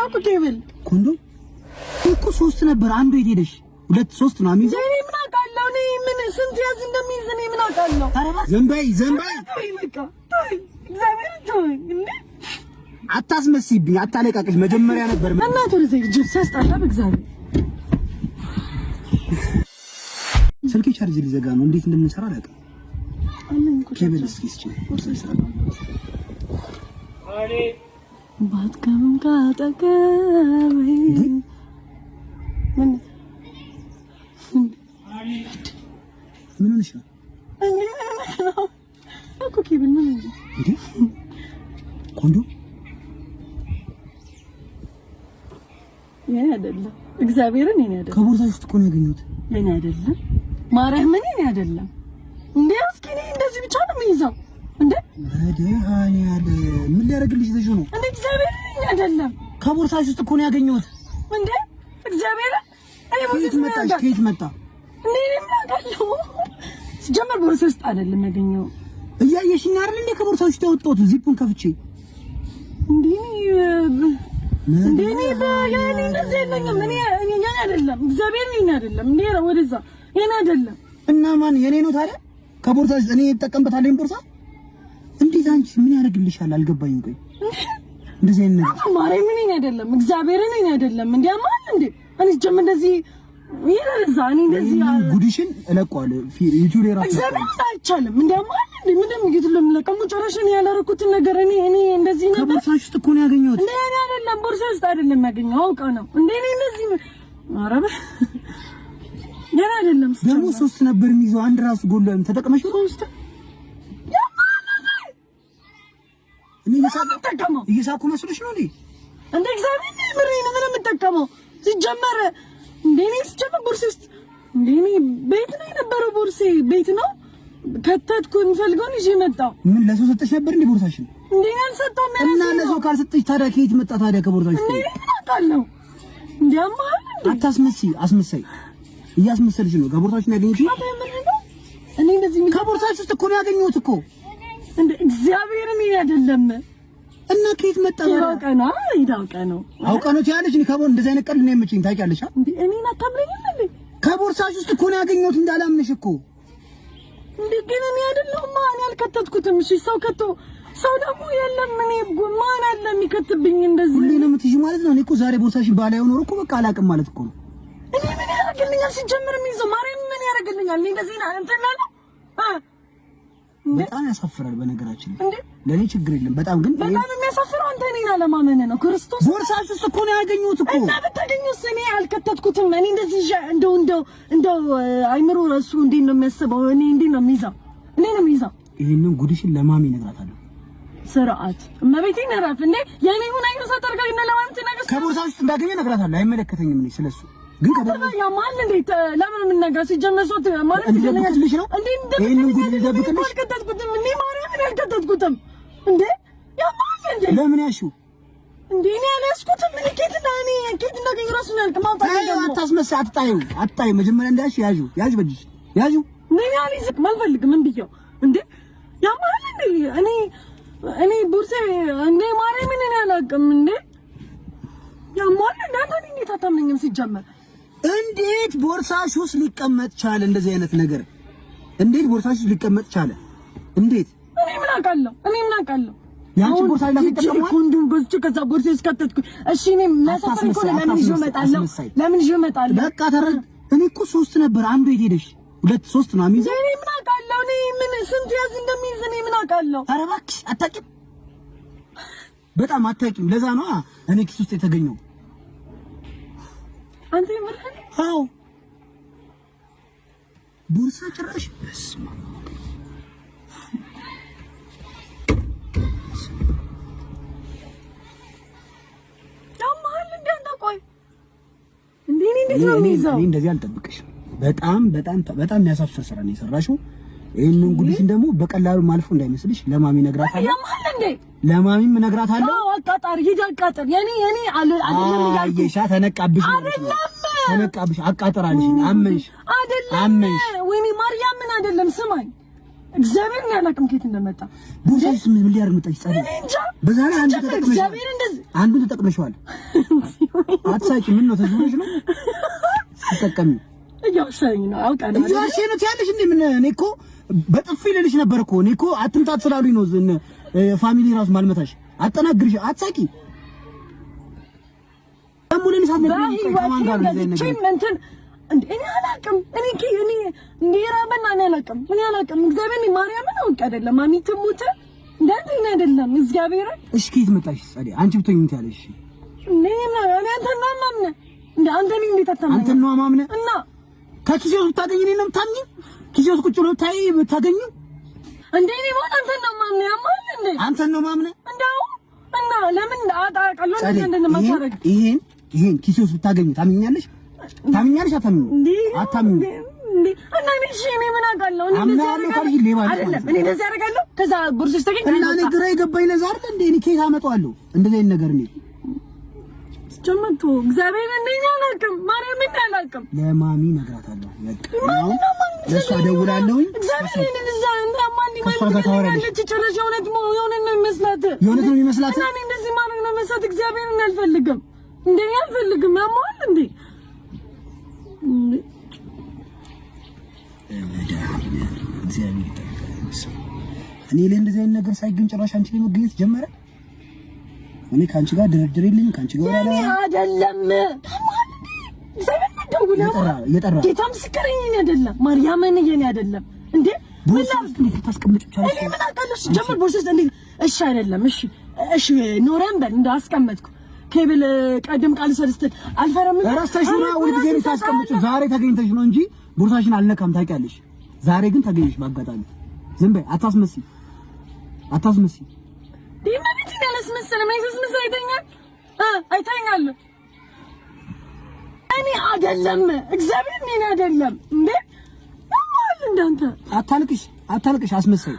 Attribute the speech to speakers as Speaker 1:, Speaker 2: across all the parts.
Speaker 1: እኮ ኬብል
Speaker 2: ኮንዶም እኮ 3 ነበር አንዱ የት ሄደሽ? 2 3 ነው አሚዛ
Speaker 1: እኔ ምን አውቃለሁ? እኔ ምን ስንት ያዝ እንደሚይዝ እኔ ምን አውቃለሁ?
Speaker 2: ዘንባይ
Speaker 1: እንዴ
Speaker 2: አታስመስይብኝ፣ አታለቃቅሽ። መጀመሪያ ነበር
Speaker 1: እናቱ ለዚህ ጅብ ሲያስጣላ በእግዚአብሔር
Speaker 2: ስልኬ ቻርጅ ሊዘጋ ነው። እንዴት እንደምንሰራ አላውቅም። ኬብል እስኪ
Speaker 1: አሬ ባትከም ካጠገቤ
Speaker 2: ምን ሆነሽ ነው?
Speaker 1: እኮ ኬብል ምን እንዴ
Speaker 2: ኮንዶም
Speaker 1: የኔ አይደለም፣ እግዚአብሔርን የኔ አይደለም።
Speaker 2: ከቦርሳሽ ውስጥ እኮ ነው ያገኘሁት።
Speaker 1: የኔ አይደለም፣ ማርያምን የኔ አይደለም። እንዴ እስኪ እኔ እንደዚህ ብቻ ነው የሚይዘው እንዴ?
Speaker 2: መድኃኒዓለም ምን ሊያደርግልሽ ልጅ ነው?
Speaker 1: እንዴ እግዚአብሔርን የኔ አይደለም።
Speaker 2: ከቦርሳሽ ውስጥ እኮ ነው ያገኘሁት።
Speaker 1: እንዴ እግዚአብሔርን
Speaker 2: ከየት መጣሽ? ከየት መጣ?
Speaker 1: እንዴ ምን አውቃለሁ? ሲጀመር ቦርሳ ውስጥ አይደለም ያገኘው።
Speaker 2: እያየሽኝ አይደል እንዴ? ከቦርሳሽ ውስጥ ያወጣሁት ዚፑን ከፍቼ
Speaker 1: እንዴ እኔ ያኔ እንደዚህ የለኝም። እኔ የኔ አይደለም፣ እግዚአብሔርን የኔ አይደለም። እንዴ ወደዛ የኔ አይደለም።
Speaker 2: እና ማን የኔ ነው ታዲያ? ከቦርሳሽ እኔ እጠቀምበታለሁ ቦርሳ። እንዴት አንቺ ምን ያደርግልሻል? አልገባኝም። ቆይ እንደዚህ አይነት ነገር
Speaker 1: ማርያምን የኔ አይደለም፣ እግዚአብሔርን የኔ አይደለም። እንዴ አማን እንዴ እኔ ጀም እንደዚህ ይረዛ እኔ እንደዚህ
Speaker 2: ጉዲሽን እለቀዋለሁ ዩቲዩብ ላይ ራሱ
Speaker 1: እግዚአብሔርን አይቻልም። እንዴ አማን እንዴ ምንም ይግጥልም ለቀሙ ጨረሽን ያላረኩትን ነገር እኔ እንደዚህ ነበር።
Speaker 2: ከቦርሳሽ ውስጥ እኮ ነው ያገኘሁት።
Speaker 1: እንዴ እኔ አይደለም ቦርሳ ውስጥ አይደለም ያገኘው፣ አውቃ ነው። እንዴ እኔ እንደዚህ አረበ የኔ አይደለም።
Speaker 2: ደግሞ 3 ነበር የሚይዘው፣ አንድ ራሱ ጎልለም ተጠቅመሽ ነው ውስጥ እኔ እየሳኩ መስሎሽ ነው እንዴ?
Speaker 1: እንዴ እግዚአብሔር ምሪን ምን የምጠቀመው ሲጀመር እንዴ እኔ ሲጀመር ቦርሳ ውስጥ እንዴ እኔ ቤት ነው የነበረው። ቦርሴ ቤት ነው ከተትኩ እንፈልገውን ይዤ መጣሁ።
Speaker 2: ምን ለሰው ሰጠሽ ነበር እንዴ ቦርሳሽን?
Speaker 1: እንዴ ያልሰጠው ምን
Speaker 2: እና ለሰው ካልሰጠሽ ታዲያ ከየት መጣ ታዲያ ከቦርሳሽ?
Speaker 1: እንዴ አውቃለሁ። እንዴ አማን
Speaker 2: አታስመስይ፣ አስመሳይ እያስመሰልሽ ነው። ከቦርሳሽ ነው ያገኘሁት።
Speaker 1: እኔ እንደዚህ
Speaker 2: ከቦርሳሽ ውስጥ እኮ ነው ያገኘሁት እኮ።
Speaker 1: እንዴ እግዚአብሔርን ይሄ አይደለም።
Speaker 2: እና ከየት መጣ?
Speaker 1: ይዳውቀና
Speaker 2: አውቀ ነው ያለሽ። እኔ ከቦርሳ እንደዚህ አይነት ቀልድ ነው የምችኝ ታውቂያለሽ?
Speaker 1: እንዴ እኔን አታምነኝም እንዴ?
Speaker 2: ከቦርሳሽ ውስጥ እኮ ነው ያገኘሁት እንዳላምንሽ እኮ።
Speaker 1: እንዴ ግን እኔ አይደለሁም ማን ያልከተትኩትም። እሺ ሰው ከቶ ሰው ደግሞ የለም። እኔ ማን አለ የሚከትብኝ እንደዚህ?
Speaker 2: ሁሌ ነው የምትይዥ ማለት ነው። እኔ እኮ ዛሬ ቦርሳሽን ባላየው ኖሮ እኮ በቃ አላውቅም ማለት እኮ ነው።
Speaker 1: እኔ ምን ያደርግልኛል? ሲጀምር የሚይዘው ማርያም ምን ያደርግልኛል? እኔ እንደዚህ ነው እንትና ነው
Speaker 2: በጣም ያሳፍራል። በነገራችን ለኔ ችግር የለም። በጣም ግን
Speaker 1: በጣም የሚያሳፍረው አንተ እኔን አለማመን ነው። ክርስቶስ
Speaker 2: ቦርሳሽ ውስጥ እኮ ነው ያገኘሁት እኮ።
Speaker 1: እና ብታገኙስ? እኔ አልከተትኩትም። እኔ እንደዚህ እንደው አይምሮ እሱ እንዴት ነው የሚያስበው? እኔ እንዴት ነው የሚይዘው? እኔ ነው የሚይዘው።
Speaker 2: ይሄንን ጉድሽን ለማሚ እነግራታለሁ።
Speaker 1: ስርዓት እመቤቴን እረፍ እንዴ! የኔ ሆነ አይኑ ሳጠርጋ እና ለማሚ ትነግረኝ።
Speaker 2: ከቦርሳሽ ውስጥ እንዳገኘ እነግራታለሁ። አይመለከተኝም እኔ ስለሱ። ግን ከቦርሳሽ
Speaker 1: ያ ማን እንዴት ለምን ምን ነገር ሲጀነሱት ማለት
Speaker 2: እንደልክልሽ ነው እንዴ? ይሄንን ጉድ ልደብቅልሽ?
Speaker 1: አልከተትኩትም። እኔ ማርያምን አልከተትኩትም እንዴ! ያ ማን እንዴ?
Speaker 2: ለምን ያልሽው
Speaker 1: እንዴ? እኔ አልያዝኩትም። እኔ ኬት እንዳገኝ ራሱን ያልከማውጣ ነው።
Speaker 2: አታስመስይ፣ አትጣዩ። መጀመሪያ እንዳልሽ ያዡ በጅሽ ያዡ።
Speaker 1: ምን ያልይዝክ ማልፈልግ ምን ብየው እንዴ? ያ ማን እንዴ? እኔ ቦርሴ እንዴ ማርያምን እኔ አላውቅም እንዴ? ያ ማን እንዳንተ እንዴት አታምነኝም? ሲጀመር
Speaker 2: እንዴት ቦርሳሽ ውስጥ ሊቀመጥ ቻለ? እንደዚህ አይነት ነገር እንዴት ቦርሳሽ ውስጥ ሊቀመጥ ቻለ? እንዴት?
Speaker 1: እኔ ምን አውቃለሁ?
Speaker 2: ያንቺ ቦርሳ ላይ ተቀመጠ
Speaker 1: ኮንዶም ገዝቼ ከዛ ቦርሴ ውስጥ ከተትኩ። እሺ እኔ ማሳፈር እኮ ለምን ይዤ እመጣለሁ?
Speaker 2: በቃ ተረድ። እኔ እኮ 3 ነበር አንዱ የት ሄደሽ? 2 3 ነው አሚዛ።
Speaker 1: እኔ ምን አውቃለሁ? እኔ ምን ስንት ያዝ እንደሚይዝ እኔ ምን አውቃለሁ?
Speaker 2: ኧረ እባክሽ አታውቂም፣ በጣም አታውቂም። ለዛ ነው እኔ ኪስ ውስጥ የተገኘው።
Speaker 1: አንተ ይመርሐል?
Speaker 2: አዎ ቦርሳ ጭራሽ በስመ አብ
Speaker 1: ያማል። እንዴት ቆይ እንዴ እንዴት ነው የሚይዘው?
Speaker 2: እኔ እንደዚህ አልጠብቅሽም። በጣም የሚያሳፍር ስራ ነው የሰራሽው። ይሄንን ጉድሽን ደግሞ በቀላሉ ማልፎ እንዳይመስልሽ ለማሚ ነግራታለሁ።
Speaker 1: ያማል እንዴ?
Speaker 2: ለማሚም ነግራታለሁ።
Speaker 1: አዎ አቃጣሪ ሂድ አቃጥር። የኔ አይደለም
Speaker 2: ያልኩሽ ተነቃብሽ አቃጠራልሽ። አመንሽ
Speaker 1: ወይኔ ማርያም ምን አይደለም። ስማኝ እግዚአብሔር ያላቅም ከየት እንደመጣ
Speaker 2: ቦርሳሽ ምን ሊያርግ መጣች? ጻድቅ በዛሬ አንዱ ተጠቅመሽዋል። አትሳቂ። ምን ነው ተዝሙሽ ነው ተጠቀሚ
Speaker 1: እያወሻኝ ነው አውቃለሁ።
Speaker 2: እያወሻኝ ነው ትያለሽ እንዴ? ምን እኔ እኮ በጥፊ ልልሽ ነበር እኮ እኔ እኮ አትምጣት ስላሉኝ ነው። ፋሚሊ ራሱ ማልመታሽ አጠናግርሽ። አትሳቂ። አሙለን ሳት ነበር ከማን ጋር ነው ነገር እኔ አላውቅም። እኔ እንዲራበና እኔ አላውቅም። እግዚአብሔር ማርያምን አውቅ አይደለም ማሚት ሞተ እንደዚህ አይደለም። እግዚአብሔር እሺ ከየት መጣሽ? ጸዴ አንቺ ብትሆኚ ምን ትያለሽ? እኔ አንተን ነው ማምነ እንደ አንተን እንዴት አታምነ? አንተን ነው ማምነ እና ከኪሴ ውስጥ ታገኝ እኔ ነው ታምኝ? ኪሴ ውስጥ ቁጭ ብሎ ታይ ታገኝ እንዴ? እኔ ማለት አንተን ነው ማምነ ያማል እንዴ? አንተን ነው ማምነ እንደው እና ለምን አጣቀለው እንደነ ማታረግ ይሄን ኪሴ ውስጥ ታገኝ ታምኛለሽ? ታምኛለሽ? አታምኝ እንዴ? እና እኔ ምን አውቃለሁ? እኔ እንደዚህ አደርጋለሁ። ከዛ ጉርስ ተገኝ እና እኔ ግራ የገባኝ ነገር አይደል እንዴ? እኔ ከየት አመጣዋለሁ እንደዚህ አይነት ነገር? እኔ ጀመቱ እግዚአብሔር እንደኛ አላውቅም። ማርያም እንዳላውቅም ለማሚ ነግራታለሁ። ለእሷ ደውላለሁኝ። እግዚአብሔር እንደዛ እንደማን ይመልከኛል። ጭራሽ የሆነት ነው የሚመስላት እና እኔ እንደዚህ ማድረግ ነው መስራት። እግዚአብሔርን አልፈልግም እንዴ አልፈልግም። ያማል እንዴ እኔ ለእንደዚህ አይነት ነገር ሳይገኝ ጭራሽ አንቺ ላይ መገኘት ጀመረ። እኔ ካንቺ ጋር ድርድር የለኝም። ካንቺ ጋር አይደለም የጠራ ጌታ ምስክረኝ እኔ አይደለም ማርያምን እኔ አይደለም እንዴ ወላሂ እንዴት ታስቀምጪቻለሽ? እኔ ምን አውቃለሁ? ጀመር ቦርሳስ እንዴ እሺ አይደለም እሺ ኖረን በል እንዳስቀመጥኩ ኬብል ቀደም ቃል ሰልስት አልፈረም ራስሽ ነው ወልጊዜ ታስቀምጪው። ዛሬ ተገኝተሽ ነው እንጂ ቦርሳሽን አልነካም ታውቂያለሽ። ዛሬ ግን ተገኘሽ ባጋጣሚ። ዝም በይ አታስመስይ ዲማንት ያለስመስለ ማይስመስል አይተኛል እኔ አይደለም እግዚአብሔር እኔ አይደለም እንዴ ማል እንዳንተ አታልቅሽ አስመስይ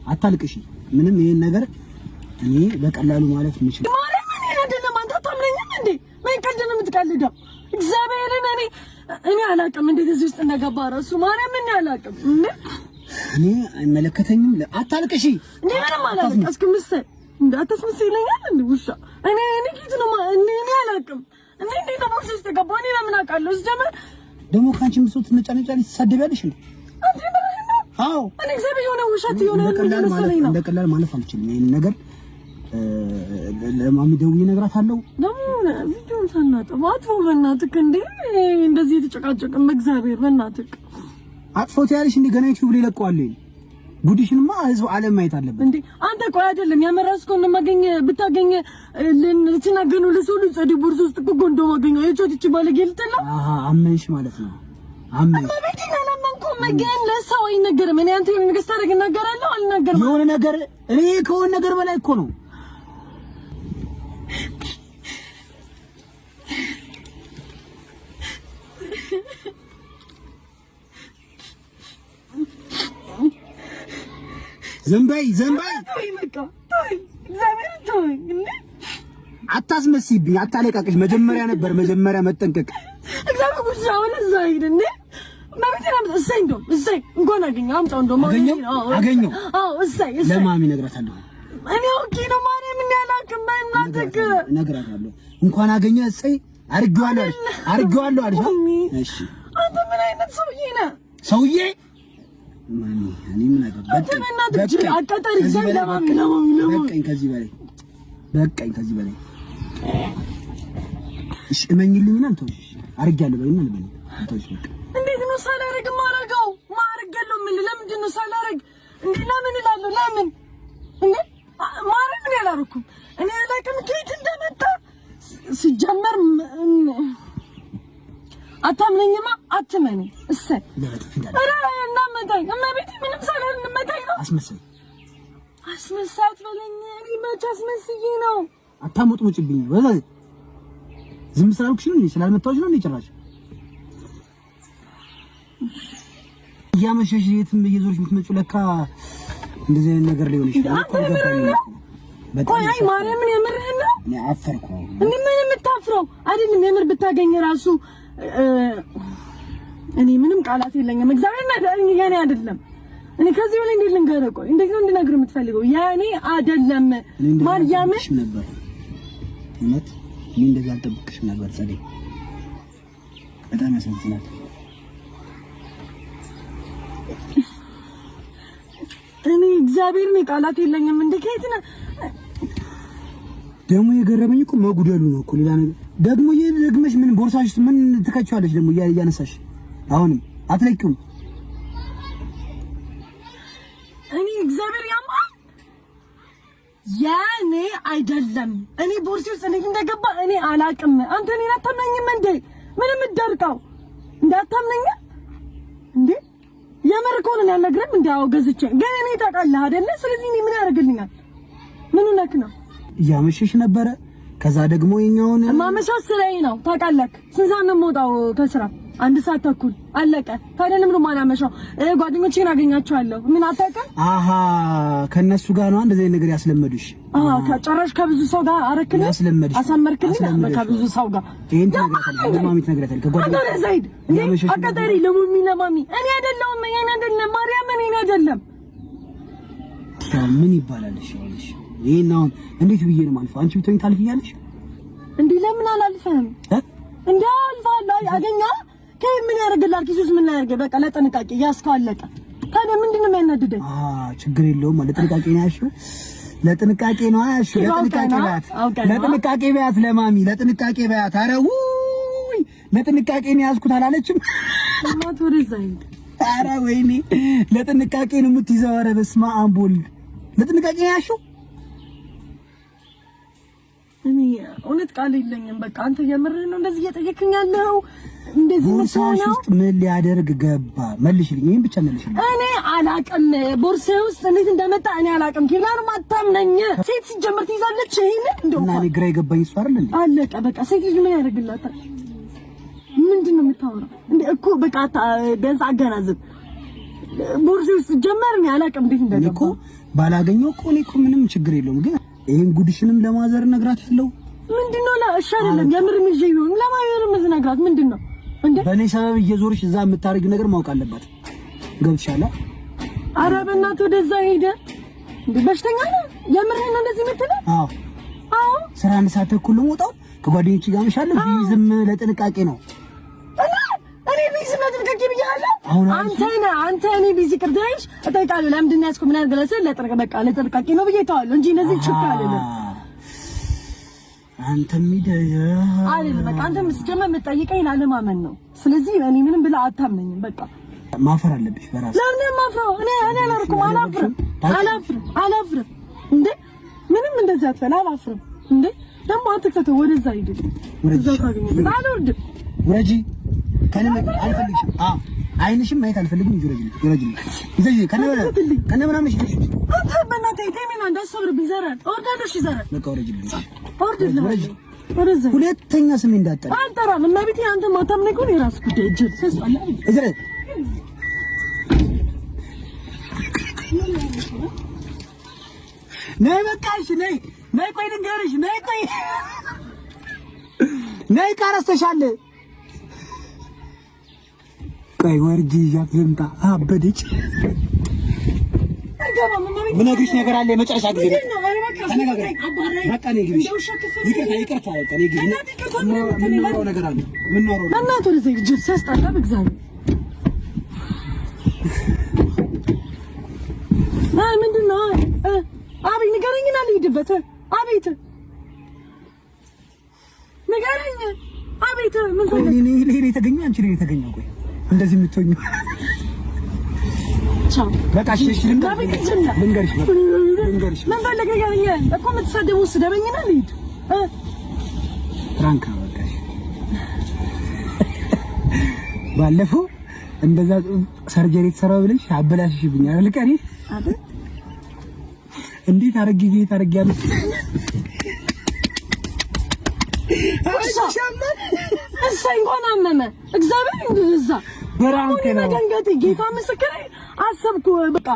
Speaker 2: አታልቅሽ። ምንም ይሄን ነገር እኔ በቀላሉ ማለት ምንችል ማርያም እኔ አይደለም። አንተ ታምነኝም እንዴ ምን ቀልድ ነው የምትቀልደው? እግዚአብሔርን እኔ አላውቅም እንዴት እዚህ ውስጥ እንደገባ ራሱ ማርያም እኔ አላውቅም እንዴ እኔ አይመለከተኝም። አታልቅሽ እንዴ ምንም አላልቅም። አታስመስይ ይለኛል እንዴ ውሻ። እኔ ኪት ነው እኔ አላውቅም እንዴ ተቦክስ ውስጥ ገባ። እኔ ለምን አውቃለሁ? እስጀመር ደግሞ ካንቺ ምሶት ትነጫነጫለሽ ትሳደቢያለሽ እንዴ? አንተ አዎ እኔ እግዚአብሔር የሆነ ውሸት የሆነ መሰለኝ ነው። እንደቀላል ማለት አልችልም። ይሄን ነገር ለማሚ ደውዬ እነግራታለሁ። ደግሞ ቪዲዮን ሳናጠፋ አጥፎ በእናትህ እንዴ እንደዚህ የተጨቃጨቅን በእግዚአብሔር በእናትህ አጥፎት ያለሽ እንዴ ገና ዩቲዩብ ላይ ለቀዋል። ጉዲሽንማ ህዝብ ዓለም ማየት አለበት እንዴ። አንተ ቆይ አይደለም ያመራስከውን ብታገኝ ልትናገኑ ለሰው ልጅ ጸዲ ቦርሳ ውስጥ ጎንዶ ማገኘው የቾትቺ ባለጌ ልትላ አመንሽ ማለት ነው። አመንሽ ማለቴና ለማንኩም መገን ለሰው አይነገርም። እኔ አንተ የምን ነገር ታደርግ እናገራለሁ አልናገርም። የሆነ ነገር እኔ ከሆነ ነገር በላይ እኮ ነው። ዘንባይ አታስመስይብኝ፣ አታለቃቅሽ። መጀመሪያ መጠንቀቅ እግዚአብሔር ጉዳው ለዛ ይሄድ እንዴ ማብተራም እሰይ እንኳን አገኘው ለማሚ ነግራታለሁ። እኔ አውቄ ነው ማርያም ምን ያላቅም በእናትህ ነግራታለሁ። እንኳን አገኘ እሰይ አርገዋለሁ አልሽ። እሺ አንተ ምን አይነት ሰውዬ ነህ? ሰውዬ ማሚ እኔ ምን አገባኝ? አቃጣሪ ዘላማም ነው። በቃኝ ከዚህ በላይ እሺ እመኝልኝና አንተ አርጋለሁ በይና ልበል። አንተሽ በቃ እንዴት ነው ሳላረግ ማረጋው? ማረጋለሁ ምን ለምንድን ነው ሳላረግ እንዴ? ለምን እላለሁ? ለምን እንዴ ማረግ ምን ያላረኩም እኔ አላውቅም ከየት እንደመጣ ሲጀመር። አታምነኝማ አትመኝ። እሰይ አረ እናመጣኝ እመቤቴ ምንም ሳላል እንመጣኝ ነው። አስመሳት በለኝ። እኔ መቼ አስመስዬ ነው? አታሞጥሞጭብኝ ወላ ዝም ስላልኩሽ ነው እንዴ? ስላልመጣሁሽ ነው እንዴ? ጭራሽ እያመሸሽ የትም እየዞርሽ የምትመጪው ለካ እንደዚህ አይነት ነገር ሊሆን ይችላል። ቆይ አይ ማርያምን የምርህን ነው? እኔ አፈርኩ። እንዴ ምን የምታፍረው አይደለም። የምር ብታገኝ ራሱ እኔ ምንም ቃላት የለኝም። እግዚአብሔር ነኝ ያኔ አይደለም። እኔ ከዚህ በላይ እንዴት ልንገርህ? ቆይ እንዴት ነው እንድነግርህ የምትፈልገው? ያኔ አይደለም ማርያምን ነበር እውነት
Speaker 3: ምን እንደዛ አልጠብቅሽም ነበር ጸደይ። በጣም ያሳዝናል።
Speaker 1: እኔ እግዚአብሔርን ቃላት የለኝም። እንዴት ነው
Speaker 3: ደግሞ የገረመኝ እኮ መጉደሉ ነው እኮ ሌላ ነገር ደግሞ ደግመሽ ምን ቦርሳሽ ምን ትከቻለሽ ደግሞ እያነሳሽ አሁንም አትለቂውም።
Speaker 1: እኔ እግዚአብሔር ያማል ያኔ አይደለም እኔ ቦርሳ ውስጥ እንዴት እንደገባ እኔ አላቅም። አንተ እኔን አታምነኝም እንዴ? ምንም እደርቃው እንዳታምነኝ እንዴ? የምር እኮ ነው ያልነግረም እንዴ? አዎ ገዝቼ ግን እኔ ታውቃለህ አይደለ? ስለዚህ እኔ ምን ያደርግልኛል? ምን ነክ ነው
Speaker 3: እያመሸሽ ነበረ። ከዛ ደግሞ የኛውን
Speaker 1: ማመሻው ስራዬ ነው ታውቃለህ። ስንት ሰዓት ነው የምወጣው ከስራ? 1 ሰዓት ተኩል አለቀ። ታዲያ ለምን ማላመሻው? ጓደኞቼን አገኛቸዋለሁ። ምን አታውቅም?
Speaker 3: አሃ ከነሱ ጋር ነው እንደዚህ ነገር ያስለመዱሽ?
Speaker 1: ከጨራሽ ከብዙ ሰው ጋር አረክልኝ አሳመርክልኝ። ከብዙ ሰው ጋር
Speaker 3: ይሄን ተነግራታለህ። ለማሚ ተነግራታለህ። ከጓደኞቼ
Speaker 1: ዘይድ አቀጠሪ ለሙሚ ለማሚ እኔ አይደለሁም። እኔ አይደለም ማርያም እኔ አይደለም።
Speaker 3: ምን ይባላል? እሺ ይሄን አሁን እንዴት ብዬ ነው ማልፈው? አንቺ ብትሆኚ ታልፊኛለሽ
Speaker 1: እንዴ? ለምን አላልፈህም እንዴ? አልፋለሁ አገኛ ምን ያደርግልሃል? ኪሱስ ምን ያደርግ? በቃ ለጥንቃቄ ያስካለቀ። ታዲያ ምንድነው የሚያናድደኝ?
Speaker 3: ችግር የለውም። ለጥንቃቄ ነው ያልሽው? ለጥንቃቄ ነው ያልሽው? ለጥንቃቄ ቢያት ለጥንቃቄ ቢያት ለማሚ ለጥንቃቄ ቢያት። ኧረ ውይ ለጥንቃቄ ነው ያዝኩት አላለችም?
Speaker 1: ማት ወደ ዘይድ
Speaker 3: ኧረ ወይኔ ለጥንቃቄ ነው የምትይዘው። ኧረ በስመ አብ ወልድ ለጥንቃቄ ነው ያልሽው?
Speaker 1: እኔ እውነት ቃል የለኝም። በቃ አንተ የምርህ ነው እንደዚህ እየጠየቅኝ ያለው? እንደዚህ
Speaker 3: ቦርሳሽ ውስጥ ምን ሊያደርግ ገባ? መልሽልኝ፣ ይሄን ብቻ መልሽልኝ።
Speaker 1: እኔ አላቅም ቦርሳዬ ውስጥ እንዴት እንደመጣ እኔ አላቅም። ኪላር ማታምነኝ ሴት ሲጀምር ትይዛለች። ይሄን እንደው
Speaker 3: እና እኔ ግራ የገባኝ እሱ አይደል እንዴ?
Speaker 1: አለቀ በቃ። ሴት ልጅ ምን ያደርግላታል? ምንድን ነው የምታወራው እንዴ? እኮ በቃ ቢያንስ አገናዝብ። ቦርሳዬ ውስጥ ጀመር እኔ አላቅም እንዴት እንደገባ
Speaker 3: እኮ ባላገኘው እኮ እኔ እኮ ምንም ችግር የለውም ግን ይሄን ጉድሽንም ለማዘር ነግራት ያለው
Speaker 1: ምንድነው? እሺ አይደለም የምር ምን ይሁን ለማየር መዝናጋት ምንድነው እንዴ?
Speaker 3: በኔ ሰበብ እየዞርሽ እዛ የምታረጊው ነገር ማወቅ አለባት። ገብሻላ?
Speaker 1: ኧረ በእናትህ ወደዛ ሄደ እንዴ? በሽተኛ ነው የምር ነው እንደዚህ የምትለው? አዎ
Speaker 3: ስራ 1 ሰዓት ተኩል ነው የምወጣው ከጓደኞቼ ጋር መሻለሁ። ቢዝም ለጥንቃቄ ነው።
Speaker 1: እኔ ቢዝም ለጥንቃቄ ብያለሁ። አንተ እኔ ቢዚ ቅርዳይሽ እጠይቃለሁ። ለምንድን ነው ያዝኩ? ምን ያርገለሰ ለጥንቃቄ ነው ብዬ ተዋለሁ እንጂ እነዚህ ችግር አይደለም።
Speaker 3: አንተም
Speaker 1: አይደለም በቃ አንተም ስትጀምር የምትጠይቀኝ ላለማመን ነው። ስለዚህ እኔ ምንም ብላ አታምነኝም። በቃ
Speaker 3: ማፈር አለብሽ በራስሽ።
Speaker 1: ለምን ማፈር? እኔ አላልኩም። አላፍርም እንዴ ምንም እንደዚህ አትፈላ። አላፍርም እንዴ ደግሞ አትከተው። ወደዛ ሂድ። ወደዛ ካገኘ አልወርድም።
Speaker 3: ወረጂ ከነም አልፈልግሽም። አይንሽም ማየት አልፈልግም። ይረጅልኝ ይዘጂ ከነ ምናምን እሺ።
Speaker 1: አንተ በእናትህ ተሚና እንዳሰብርብኝ ይዘራል። ኦርዳዶሽ ይዘራል።
Speaker 3: በቃ ወረጅልኝ።
Speaker 1: ወረጅ
Speaker 3: ሁለተኛ ስሜ እንዳጠራ
Speaker 1: አልጠራም። እና ቤቴ አንተ ማታምነኝ ከሆነ የራስ ጉዳይ እጅ ሰስአላ
Speaker 3: እዘረ ነይ በቃ እሺ ነይ ቆይ ልንገርሽ ነይ ካረስተሻል ቆይ ወርጂ ይዣት ልምጣ። አበደች። ምነግርሽ ነገር አለ። የመጨረሻ ጊዜ ተነጋግረን በቃ ነይ ግቢ። ይቅርታ በቃ ነይ ግቢ። ምናወራው ነገር አለ።
Speaker 1: እናት ወደ ዘይት ጅብ ሲያስጠላ በእግዚአብሔር ምንድን ነው? አቤት ንገረኝና ልሂድበት። አቤት ንገረኝ። አቤት ምን ፈልገህ?
Speaker 3: እኔ የተገኘ አንቺ ነኝ የተገኘው። ቆይ እንደዚህ የምትሆኝ
Speaker 1: ቻው
Speaker 3: በቃ እሺ ልንገርሽ
Speaker 1: ምን ፈልገህ እኮ የምትሳደበው ስደበኝና ልሂድ።
Speaker 3: ፍራንካ በቃ ባለፈው እንደዛ ሰርጀሪ ተሰራው ብለሽ አበላሽሽብኝ አይደል? ቀሪ አይደል? እንዴት አረጋጊ ታረጋጊያለሽ?
Speaker 1: እሰይ እንኳን አመመ እግዚአብሔር እንደዛ
Speaker 3: ብራንክ ነው
Speaker 1: ደንገት ጌታ ምስክሬ አሰብኩ። በቃ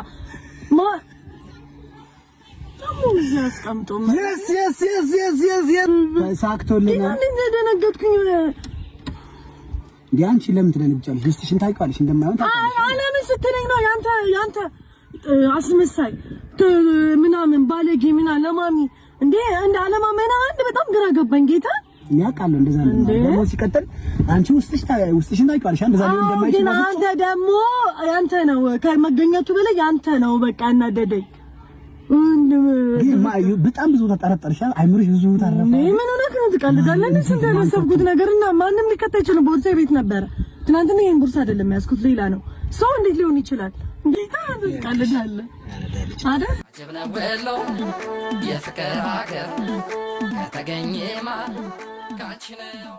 Speaker 1: ማ ታሙዝ ያስቀምጦ
Speaker 3: ሳክቶልና
Speaker 1: እኔ ደነገጥኩኝ።
Speaker 3: ዲያንቺ ለምን ትደነግጫለሽ? ልስትሽን ታውቂዋለሽ እንደማይሆን ታውቂዋለሽ።
Speaker 1: አለምን ስትለኝ ነው ያንተ አስመሳይ ምናምን ባለጌ ምናምን ለማሚ እንደ አለማመና አንድ በጣም ግራ ገባኝ ጌታ
Speaker 3: ያውቃል እንደዛ ነው ደግሞ ሲቀጥል አንቺ ውስጥሽን ታውቂዋለሽ እንደዛ ሊሆን እንደማይችል
Speaker 1: ግን አንተ ደግሞ ያንተ ነው ከመገኘቱ በላይ ያንተ ነው በቃ እናደደኝ
Speaker 3: በጣም ብዙ ተጠረጠርሽ አይምሮሽ ብዙ ታረፈ
Speaker 1: ምን ሆነህ ነው ትቀልዳለህ እንዴ እንዳላሰብኩት ነገርና ማንም ሊከታ ይችላል ቦርሳ ቤት ነበረ ትናንትና ይሄን ቦርሳ አይደለም ያስኩት ሌላ ነው ሰው እንዴት ሊሆን ይችላል እንዴት ትቀልዳለህ አይደል
Speaker 4: ጀብና ወሎ የፍቅር ሀገር ከተገኘማ ካንቺ ነው